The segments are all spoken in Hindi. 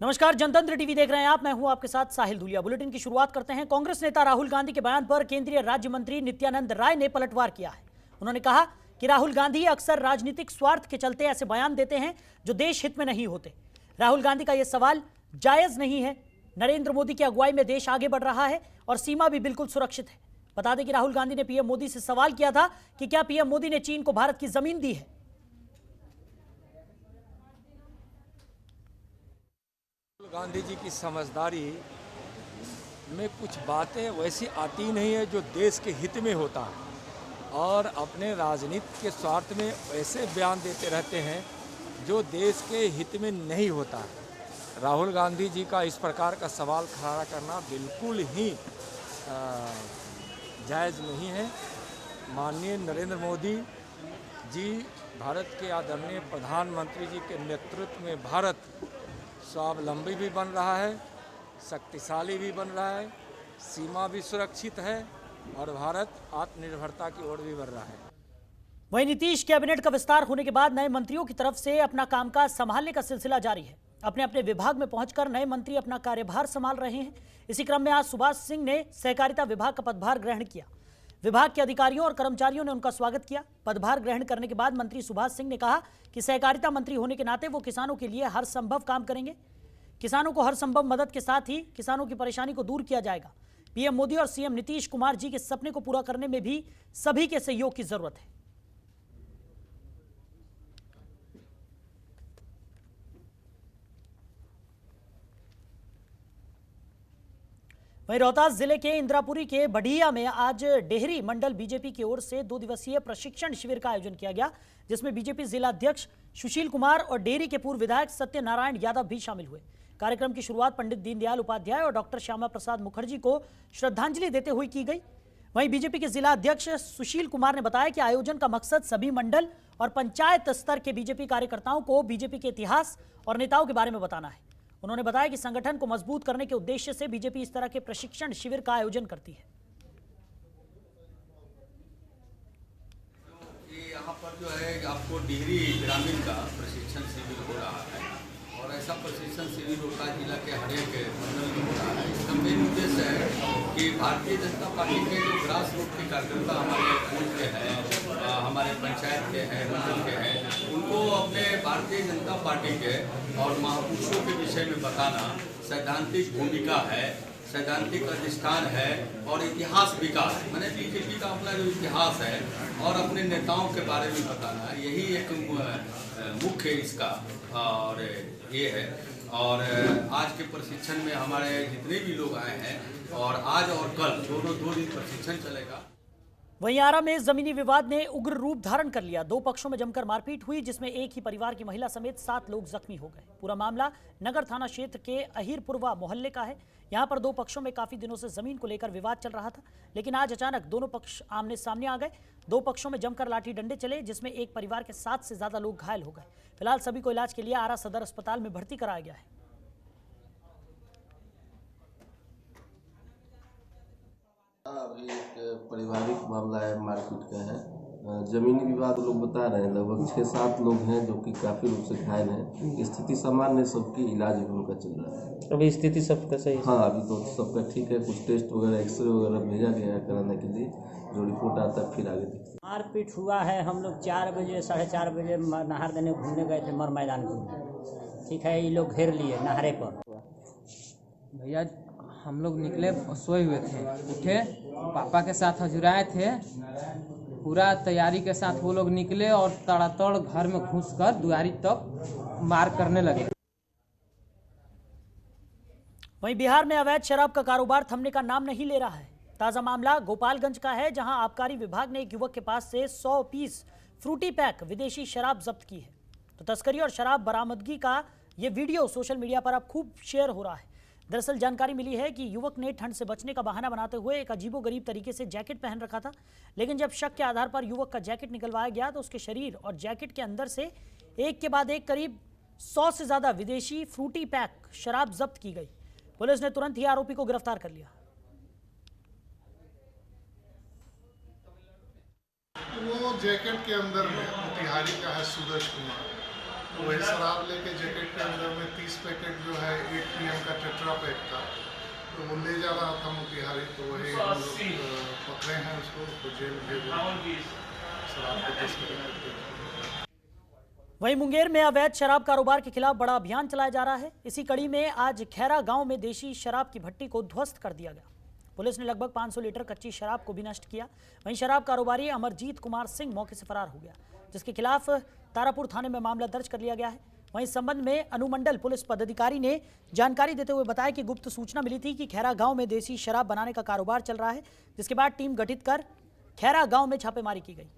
नमस्कार, जनतंत्र टीवी देख रहे हैं आप। मैं हूं आपके साथ साहिल धुलिया। बुलेटिन की शुरुआत करते हैं। कांग्रेस नेता राहुल गांधी के बयान पर केंद्रीय राज्य मंत्री नित्यानंद राय ने पलटवार किया है। उन्होंने कहा कि राहुल गांधी अक्सर राजनीतिक स्वार्थ के चलते ऐसे बयान देते हैं जो देश हित में नहीं होते। राहुल गांधी का यह सवाल जायज नहीं है। नरेंद्र मोदी की अगुवाई में देश आगे बढ़ रहा है और सीमा भी बिल्कुल सुरक्षित है। बता दें कि राहुल गांधी ने पीएम मोदी से सवाल किया था कि क्या पीएम मोदी ने चीन को भारत की जमीन दी है। गांधी जी की समझदारी में कुछ बातें वैसी आती नहीं है जो देश के हित में होता है, और अपने राजनीति के स्वार्थ में ऐसे बयान देते रहते हैं जो देश के हित में नहीं होता है। राहुल गांधी जी का इस प्रकार का सवाल खड़ा करना बिल्कुल ही जायज़ नहीं है। माननीय नरेंद्र मोदी जी, भारत के आदरणीय प्रधानमंत्री जी के नेतृत्व में भारत स्वावलंबी भी बन रहा है, शक्तिशाली भी बन रहा है, सीमा भी सुरक्षित है और भारत आत्मनिर्भरता की ओर भी बढ़ रहा है। वहीं नीतीश कैबिनेट का विस्तार होने के बाद नए मंत्रियों की तरफ से अपना कामकाज संभालने का सिलसिला जारी है। अपने अपने विभाग में पहुंचकर नए मंत्री अपना कार्यभार संभाल रहे हैं। इसी क्रम में आज सुभाष सिंह ने सहकारिता विभाग का पदभार ग्रहण किया। विभाग के अधिकारियों और कर्मचारियों ने उनका स्वागत किया। पदभार ग्रहण करने के बाद मंत्री सुभाष सिंह ने कहा कि सहकारिता मंत्री होने के नाते वो किसानों के लिए हर संभव काम करेंगे। किसानों को हर संभव मदद के साथ ही किसानों की परेशानी को दूर किया जाएगा। पीएम मोदी और सीएम नीतीश कुमार जी के सपने को पूरा करने में भी सभी के सहयोग की जरूरत है। वहीं रोहतास जिले के इंद्रापुरी के बढ़िया में आज डेहरी मंडल बीजेपी की ओर से 2 दिवसीय प्रशिक्षण शिविर का आयोजन किया गया, जिसमें बीजेपी जिला अध्यक्ष सुशील कुमार और डेहरी के पूर्व विधायक सत्यनारायण यादव भी शामिल हुए। कार्यक्रम की शुरुआत पंडित दीनदयाल उपाध्याय और डॉक्टर श्यामा प्रसाद मुखर्जी को श्रद्धांजलि देते हुए की गई। वहीं बीजेपी के जिला अध्यक्ष सुशील कुमार ने बताया कि आयोजन का मकसद सभी मंडल और पंचायत स्तर के बीजेपी कार्यकर्ताओं को बीजेपी के इतिहास और नेताओं के बारे में बताना है। उन्होंने बताया कि संगठन को मजबूत करने के उद्देश्य से बीजेपी इस तरह के प्रशिक्षण शिविर का आयोजन करती है। यहाँ पर जो है आपको डिहरी ग्रामीण का प्रशिक्षण शिविर हो रहा है, और ऐसा प्रशिक्षण शिविर होता है जिला के हर एक मंडल में हो रहा है। इसका मेन उद्देश्य है कि भारतीय जनता पार्टी के जो ग्रास रूट के कार्यकर्ता हमारे बूथ के हैं, हमारे पंचायत के हैं, मंडल के हैं, उनको अपने भारतीय जनता पार्टी के और महापुरुषों के विषय में बताना। सैद्धांतिक भूमिका है, सैद्धांतिक अधिष्ठान है और इतिहास भी का है। मैंने बीजेपी का अपना जो इतिहास है और अपने नेताओं के बारे में बताना, यही एक मुख्य इसका और ये है। और आज के प्रशिक्षण में हमारे जितने भी लोग आए हैं, और आज और कल दोनों 2 दिन प्रशिक्षण चलेगा। वहीं आरा में जमीनी विवाद ने उग्र रूप धारण कर लिया। 2 पक्षों में जमकर मारपीट हुई, जिसमें एक ही परिवार की महिला समेत 7 लोग जख्मी हो गए। पूरा मामला नगर थाना क्षेत्र के अहिरपुरवा मोहल्ले का है। यहां पर 2 पक्षों में काफी दिनों से जमीन को लेकर विवाद चल रहा था, लेकिन आज अचानक दोनों पक्ष आमने सामने आ गए। 2 पक्षों में जमकर लाठी डंडे चले, जिसमें एक परिवार के 7 से ज्यादा लोग घायल हो गए। फिलहाल सभी को इलाज के लिए आरा सदर अस्पताल में भर्ती कराया गया है। अभी एक पारिवारिक मामला है, मारपीट का है। जमीनी विवाद लोग बता रहे हैं, लगभग 6-7 लोग हैं जो कि काफी रूप से घायल हैं। स्थिति सामान्य, सबकी इलाज भी उनका चल रहा है। अभी स्थिति सबका सही है? हाँ, अभी तो सबका ठीक है। कुछ टेस्ट वगैरह, एक्सरे वगैरह भेजा गया है कराने के लिए। जो रिपोर्ट आता है फिर आगे देखते हैं। मारपीट हुआ है। हम लोग 4 बजे 4:30 बजे नहर देने घूमने गए थे, मर मैदान घूमने। ठीक है, ये लोग घेर लिए नहरे पर। भैया हम लोग निकले, सोए हुए थे, उठे, पापा के साथ हजुराए थे। पूरा तैयारी के साथ वो लोग निकले और तड़ातड़ घर में घुसकर दुआरी तक मार करने लगे। वहीं बिहार में अवैध शराब का कारोबार थमने का नाम नहीं ले रहा है। ताजा मामला गोपालगंज का है, जहां आबकारी विभाग ने एक युवक के पास से 100 पीस फ्रूटी पैक विदेशी शराब जब्त की है। तो तस्करी और शराब बरामदगी का ये वीडियो सोशल मीडिया पर अब खूब शेयर हो रहा है। दरअसल जानकारी मिली है कि युवक ने ठंड से बचने का बहाना बनाते हुए एक अजीबोगरीब तरीके से जैकेट पहन रखा था, लेकिन जब शक के आधार पर युवक का जैकेट निकलवाया गया तो उसके शरीर और जैकेट के अंदर से एक के बाद एक करीब 100 से ज्यादा विदेशी फ्रूटी पैक शराब जब्त की गई। पुलिस ने तुरंत ही आरोपी को गिरफ्तार कर लिया। वो जैकेट के अंदर में मोतिहारी का है सूरज कुमार, तो वही शराब लेके जैकेट के अंदर में 30 पैकेट जो है एमपीएम का टेट्रापैक था, तो वो ले जा रहा था मोतिहारी, तो वही हम लोग पकड़े हैं उसको जेल भेजे शराब को तस्करी करते हुए। वहीं मुंगेर में अवैध शराब कारोबार के खिलाफ बड़ा अभियान चलाया जा रहा है। इसी कड़ी में आज खैरा गांव में देशी शराब की भट्टी को ध्वस्त कर दिया गया। पुलिस ने लगभग 500 लीटर कच्ची शराब को भी नष्ट किया। वहीं शराब कारोबारी अमरजीत कुमार सिंह मौके से फरार हो गया, जिसके खिलाफ तारापुर थाने में मामला दर्ज कर लिया गया है। वहीं इस संबंध में अनुमंडल पुलिस पदाधिकारी ने जानकारी देते हुए बताया कि गुप्त सूचना मिली थी कि खैरा गांव में देसी शराब बनाने का कारोबार चल रहा है, जिसके बाद टीम गठित कर खैरा गांव में छापेमारी की गई।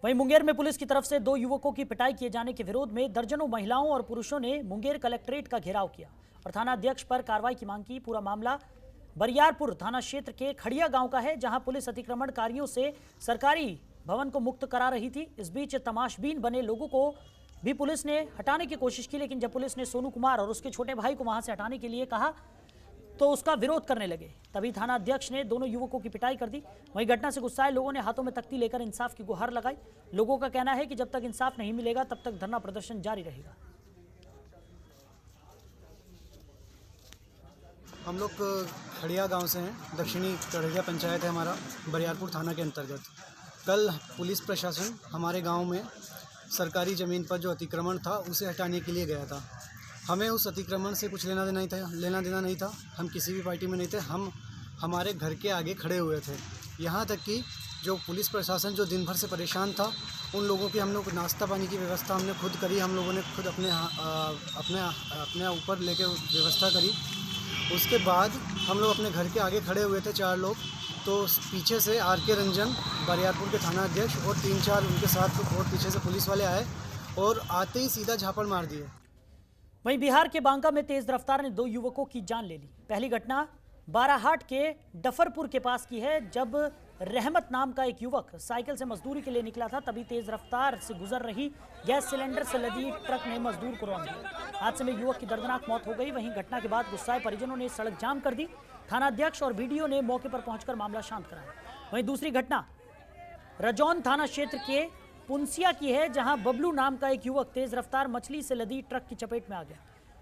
वहीं मुंगेर में पुलिस की तरफ से 2 युवकों की पिटाई किए जाने के विरोध में दर्जनों महिलाओं और पुरुषों ने मुंगेर कलेक्ट्रेट का घेराव किया और थाना अध्यक्ष पर कार्रवाई की मांग की। पूरा मामला बरियारपुर थाना क्षेत्र के खड़िया गांव का है, जहां पुलिस अतिक्रमणकारियों से सरकारी भवन को मुक्त करा रही थी। इस बीच तमाशबीन बने लोगों को भी पुलिस ने हटाने की कोशिश की, लेकिन जब पुलिस ने सोनू कुमार और उसके छोटे भाई को वहां से हटाने के लिए कहा तो उसका विरोध करने लगे। तभी थाना अध्यक्ष ने दोनों युवकों की पिटाई कर दी। वहीं घटना से गुस्साए लोगों ने हाथों में तख्ती लेकर इंसाफ की गुहार लगाई। लोगों का कहना है कि जब तक इंसाफ नहीं मिलेगा तब तक धरना प्रदर्शन जारी रहेगा। हम लोग खड़िया गांव से हैं, दक्षिणी कड़िया पंचायत है हमारा, बरियारपुर थाना के अंतर्गत। कल पुलिस प्रशासन हमारे गांव में सरकारी ज़मीन पर जो अतिक्रमण था उसे हटाने के लिए गया था। हमें उस अतिक्रमण से कुछ लेना देना नहीं था। हम किसी भी पार्टी में नहीं थे। हम हमारे घर के आगे खड़े हुए थे। यहाँ तक कि जो पुलिस प्रशासन जो दिन भर से परेशान था, उन लोगों की हम लोग नाश्ता पानी की व्यवस्था हमने खुद करी। हम लोगों ने खुद अपने ऊपर लेके व्यवस्था करी। उसके बाद हम लोग अपने घर के आगे खड़े हुए थे 4 लोग, तो पीछे से RK रंजन बरियारपुर के थाना अध्यक्ष और 3-4 उनके साथ और पीछे से पुलिस वाले आए और आते ही सीधा झापड़ मार दिए। वहीं बिहार के बांका में तेज रफ्तार ने 2 युवकों की जान ले ली। पहली घटना बाराहाट के डफरपुर के पास की है, जब रहमत नाम का एक युवक साइकिल से मजदूरी के लिए निकला था, तभी तेज रफ्तार से गुजर रही गैस सिलेंडर से लदी ट्रक ने मजदूर को रौंद दिया। हादसे में युवक की दर्दनाक मौत हो गई। वहीं घटना के बाद गुस्साए परिजनों ने सड़क जाम कर दी। थाना अध्यक्ष और BDO ने मौके पर पहुंचकर मामला शांत कराया। वहीं दूसरी घटना रजौन थाना क्षेत्र के पुंसिया की है, जहां बबलू नाम का एक युवक तेज रफ्तार मछली से लदी ट्रक की चपेट में आ गया।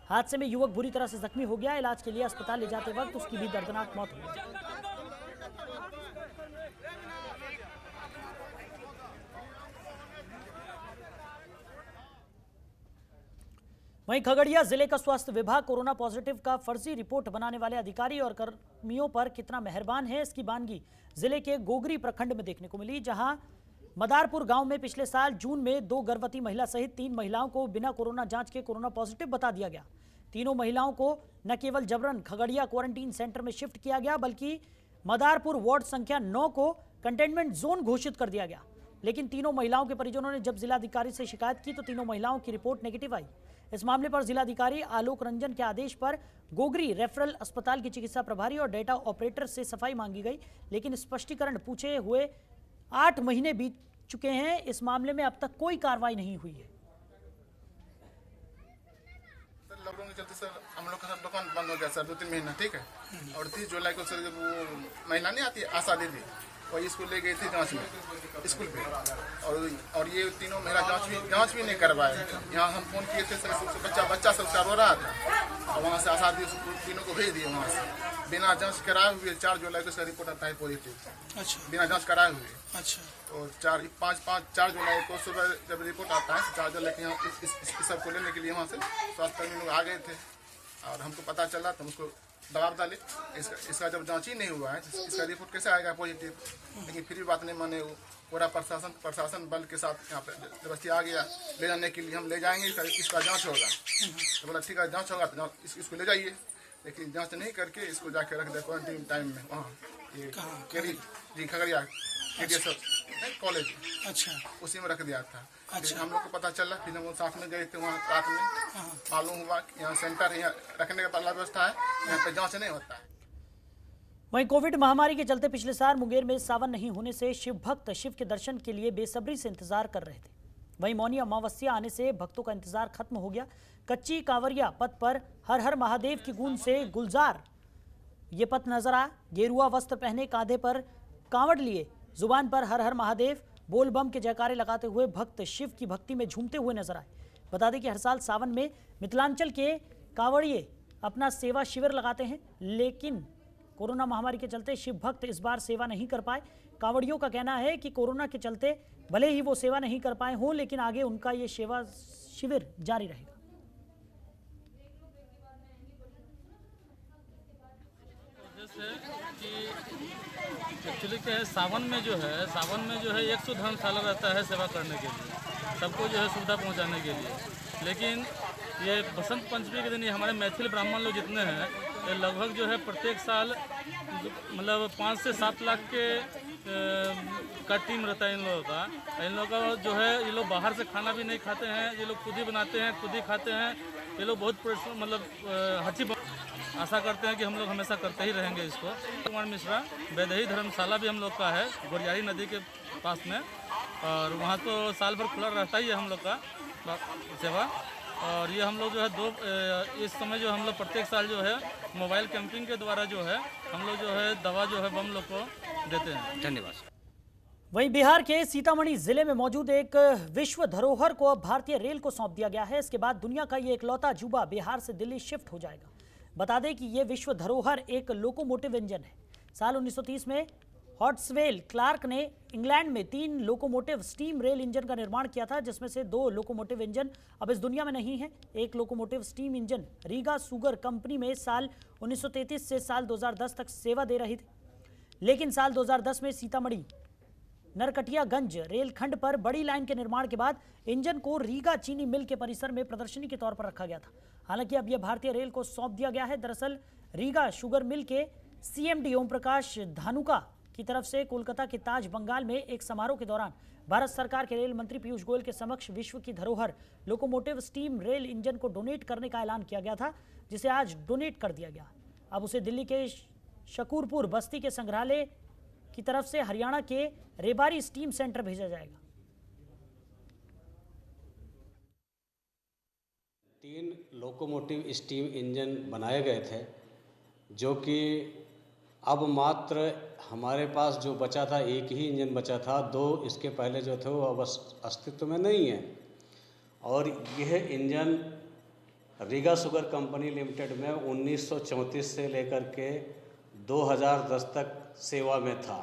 हादसे में युवक बुरी तरह से जख्मी हो गया। इलाज के लिए अस्पताल ले जाते वक्त उसकी भी दर्दनाक मौत हो गई। वहीं खगड़िया जिले का स्वास्थ्य विभाग कोरोना पॉजिटिव का फर्जी रिपोर्ट बनाने वाले अधिकारी और कर्मियों पर कितना मेहरबान है, इसकी बानगी जिले के गोगरी प्रखंड में देखने को मिली, जहां मदारपुर गांव में पिछले साल जून में 2 गर्भवती महिला सहित 3 महिलाओं को बिना कोरोना जांच के कोरोना पॉजिटिव बता दिया गया। तीनों महिलाओं को न केवल जबरन खगड़िया क्वारंटीन सेंटर में शिफ्ट किया गया, बल्कि मदारपुर वार्ड संख्या 9 को कंटेनमेंट जोन घोषित कर दिया गया। लेकिन तीनों महिलाओं के परिजनों ने जब जिलाधिकारी से शिकायत की तो तीनों महिलाओं की रिपोर्ट नेगेटिव आई। इस मामले पर जिलाधिकारी आलोक रंजन के आदेश पर गोगरी रेफरल अस्पताल की चिकित्सा प्रभारी और डेटा ऑपरेटर से सफाई मांगी गई, लेकिन स्पष्टीकरण पूछे हुए 8 महीने बीत चुके हैं। इस मामले में अब तक कोई कार्रवाई नहीं हुई है। लॉकडाउन के चलते सर हम लोग का दुकान बंद हो गया सर 2-3 महीना, ठीक है। और 30 जुलाई को सर वो महिला नहीं आती आशा दीदी, वही स्कूल ले गई थी जांच में स्कूल पे, और ये तीनों महिला जांच भी नहीं करवाए। यहाँ हम फोन किए थे सर, बच्चा सब रो रहा था और वहाँ से आशा दीदी तीनों को भेज दिए वहाँ से बिना जांच कराए हुए। 4 जुलाई को सर रिपोर्ट आता है पॉजिटिव। अच्छा, बिना जांच कराए हुए। अच्छा, तो 4 जुलाई को सुबह जब रिपोर्ट आता है 4 जुलाई के यहाँ इस सबको लेने के लिए वहाँ से स्वास्थ्यकर्मी लोग आ गए थे और हमको पता चला तो उसको दबाव डाले। इसका जब जांच ही नहीं हुआ है तो इसका रिपोर्ट कैसे आएगा पॉजिटिव। लेकिन फिर भी बात नहीं माने, वो पूरा प्रशासन बल के साथ यहाँ पे जबरदस्ती आ गया ले जाने के लिए। हम ले जाएंगे, इसका जाँच होगा। तो बोला ठीक है जाँच होगा तो इसको ले जाइए, लेकिन जांच नहीं करके इसको जाके रख दिया क्वारंटीन टाइम में वहाँ जी खगड़िया कॉलेज। अच्छा, उसी में रख दिया था। अच्छा, हम लोग को पता चला, फिर हम साथ में गए थे वहाँ रात में। मालूम हुआ कि यहाँ सेंटर है, यहाँ रखने का व्यवस्था है, यहाँ पे जांच नहीं होता है। वहीं कोविड महामारी के चलते पिछले साल मुंगेर में सावन नहीं होने से शिव भक्त शिव के दर्शन के लिए बेसब्री से इंतजार कर रहे थे। वहीं मौनी अमावस्या आने से भक्तों का इंतजार खत्म हो गया। कच्ची कांवरिया पथ पर हर हर महादेव की गूंज से गुलजार ये पथ नजर आया। गेरुआ वस्त्र पहने, कांधे पर कांवड़ लिए जुबान पर हर हर महादेव बोल बम के जयकारे लगाते हुए भक्त शिव की भक्ति में झूमते हुए नजर आए। बता दें कि हर साल सावन में मिथिलांचल के कांवड़िए अपना सेवा शिविर लगाते हैं, लेकिन कोरोना महामारी के चलते शिव भक्त इस बार सेवा नहीं कर पाए। कांवड़ियों का कहना है कि कोरोना के चलते भले ही वो सेवा नहीं कर पाए हों, लेकिन आगे उनका ये सेवा शिविर जारी रहेगा। एक्चुअली क्या है, सावन में जो है 100 धर्मशाला रहता है सेवा करने के लिए, सबको जो है सुविधा पहुंचाने के लिए। लेकिन ये बसंत पंचमी के दिन ये हमारे मैथिल ब्राह्मण लोग जितने हैं, ये लगभग जो है प्रत्येक साल मतलब 5 से 7 लाख के का टीम रहता है इन लोगों का। इन लोगों का जो है, ये लोग बाहर से खाना भी नहीं खाते हैं, ये लोग खुद ही बनाते हैं, खुद ही खाते हैं। ये लोग बहुत मतलब अच्छी आशा करते हैं कि हम लोग हमेशा करते ही रहेंगे इसको। कुमार मिश्रा वैदेही धर्मशाला भी हम लोग का है गोरियारी नदी के पास में, और वहाँ तो साल भर खुला रहता ही है हम लोग का सेवा। और ये हम लोग जो है इस समय जो हम लोग प्रत्येक साल जो है मोबाइल कैंपिंग के द्वारा जो है हम लोग जो है दवा जो है बम लोग को देते हैं। धन्यवाद। वहीं बिहार के सीतामढ़ी जिले में मौजूद एक विश्व धरोहर को अब भारतीय रेल को सौंप दिया गया है। इसके बाद दुनिया का ये इकलौता अजूबा बिहार से दिल्ली शिफ्ट हो जाएगा। बता दें कि ये विश्व धरोहर एक लोकोमोटिव इंजन है। साल 1930 में हॉट्सवेल क्लार्क ने इंग्लैंड में 3 लोकोमोटिव स्टीम रेल इंजन का निर्माण किया था, जिसमें से 2 लोकोमोटिव इंजन अब इस दुनिया में नहीं है। एक locomotive steam engine Riga sugar company में साल 1933 से साल 2010 तक सेवा दे रही थी, लेकिन साल 2010 में सीतामढ़ी नरकटियागंज रेलखंड पर बड़ी लाइन के निर्माण के बाद इंजन को रीगा चीनी मिल के परिसर में प्रदर्शनी के तौर पर रखा गया था। हालांकि अब यह भारतीय रेल को सौंप दिया गया है। दरअसल रीगा शुगर मिल के सीएमडी ओम प्रकाश धानुका की तरफ से कोलकाता के ताज बंगाल में एक समारोह के दौरान भारत सरकार के रेल मंत्री पीयूष गोयल के समक्ष विश्व की धरोहर लोकोमोटिव स्टीम रेल इंजन को डोनेट करने का ऐलान किया गया था, जिसे आज डोनेट कर दिया गया। अब उसे दिल्ली के शकूरपुर बस्ती के संग्रहालय की तरफ से हरियाणा के रेबारी स्टीम सेंटर भेजा जाएगा। 3 लोकोमोटिव स्टीम इंजन बनाए गए थे, जो कि अब मात्र हमारे पास जो बचा था एक ही इंजन बचा था। 2 इसके पहले जो थे वो अब अस्तित्व में नहीं है। और यह engine Riga sugar company limited में 1934 से लेकर के 2010 तक सेवा में था।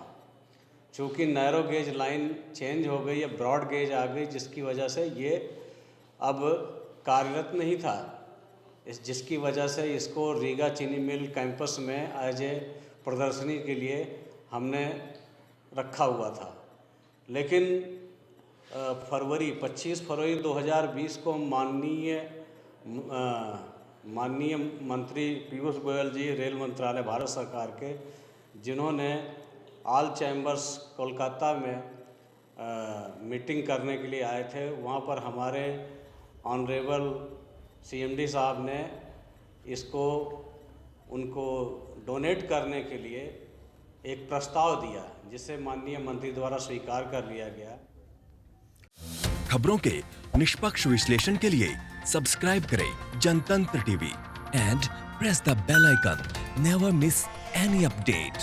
चूँकि नैरो गेज लाइन चेंज हो गई, है ब्रॉड गेज आ गई, जिसकी वजह से ये अब कार्यरत नहीं था, जिसकी वजह से इसको रीगा चीनी मिल कैंपस में एज ए प्रदर्शनी के लिए हमने रखा हुआ था। लेकिन 25 फरवरी 2020 को माननीय मंत्री पीयूष गोयल जी, रेल मंत्रालय भारत सरकार के, जिन्होंने ऑल चैम्बर्स कोलकाता में मीटिंग करने के लिए आए थे, वहाँ पर हमारे ऑनरेबल सीएमडी साहब ने इसको उनको डोनेट करने के लिए एक प्रस्ताव दिया, जिसे माननीय मंत्री द्वारा स्वीकार कर लिया गया। खबरों के निष्पक्ष विश्लेषण के लिए सब्सक्राइब करें Jantantra TV and press the bell icon. Never miss any update.